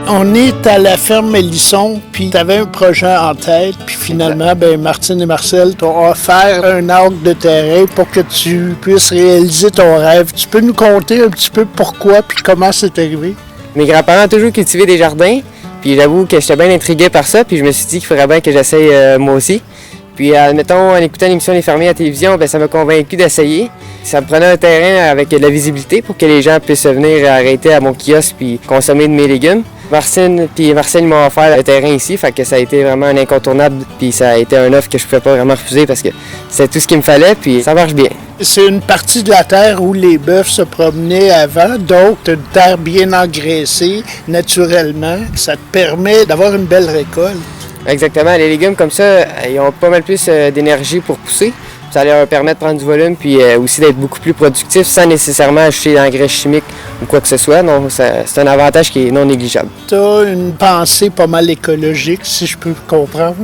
On est à la ferme Mélisson, puis tu avais un projet en tête, puis finalement, Martine et Marcel t'ont offert un arc de terrain pour que tu puisses réaliser ton rêve. Tu peux nous conter un petit peu pourquoi, puis comment c'est arrivé? Mes grands-parents ont toujours cultivé des jardins, puis j'avoue que j'étais bien intrigué par ça, puis je me suis dit qu'il faudrait bien que j'essaye moi aussi. Puis, admettons, en écoutant l'émission Les Fermiers à la télévision, ça m'a convaincu d'essayer. Ça me prenait un terrain avec de la visibilité pour que les gens puissent venir arrêter à mon kiosque puis consommer de mes légumes. Martine et Marcel m'ont offert le terrain ici, fait que ça a été vraiment un incontournable, puis ça a été un offre que je ne pouvais pas vraiment refuser parce que c'est tout ce qu'il me fallait, puis ça marche bien. C'est une partie de la terre où les bœufs se promenaient avant, donc tu as une terre bien engraissée naturellement. Ça te permet d'avoir une belle récolte. Exactement. Les légumes comme ça, ils ont pas mal plus d'énergie pour pousser. Ça leur permet de prendre du volume puis aussi d'être beaucoup plus productifs sans nécessairement acheter d'engrais chimiques ou quoi que ce soit. Donc, c'est un avantage qui est non négligeable. Tu as une pensée pas mal écologique, si je peux comprendre.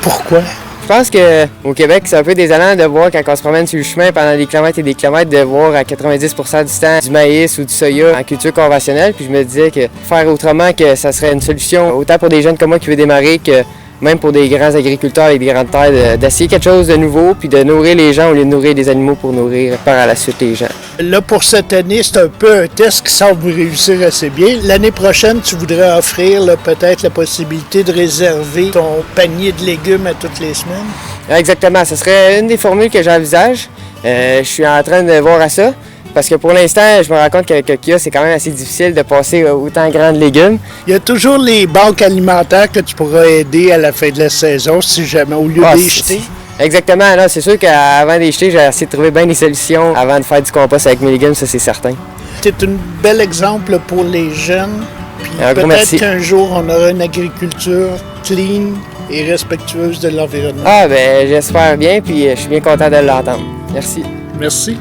Pourquoi? Je pense qu'au Québec, c'est un peu désolant de voir quand on se promène sur le chemin pendant des kilomètres et des kilomètres, de voir à 90% du temps du maïs ou du soya en culture conventionnelle. Puis je me disais que faire autrement, que ça serait une solution autant pour des jeunes comme moi qui veulent démarrer que même pour des grands agriculteurs avec des grandes terres, d'essayer quelque chose de nouveau puis de nourrir les gens au lieu de nourrir des animaux pour nourrir par la suite les gens. Là, pour cette année, c'est un peu un test qui semble réussir assez bien. L'année prochaine, tu voudrais offrir peut-être la possibilité de réserver ton panier de légumes à toutes les semaines? Exactement. Ce serait une des formules que j'envisage. Je suis en train de voir à ça. Parce que pour l'instant, je me rends compte qu'avec le kiosque, c'est quand même assez difficile de passer autant grand de légumes. Il y a toujours les banques alimentaires que tu pourras aider à la fin de la saison, si jamais, au lieu de les jeter. Exactement. Là, c'est sûr qu'avant de les jeter, j'ai essayé de trouver bien des solutions avant de faire du compost avec mes légumes, ça c'est certain. C'est un bel exemple pour les jeunes. Puis peut-être qu'un jour, on aura une agriculture clean et respectueuse de l'environnement. J'espère bien, puis je suis bien content de l'entendre. Merci. Merci.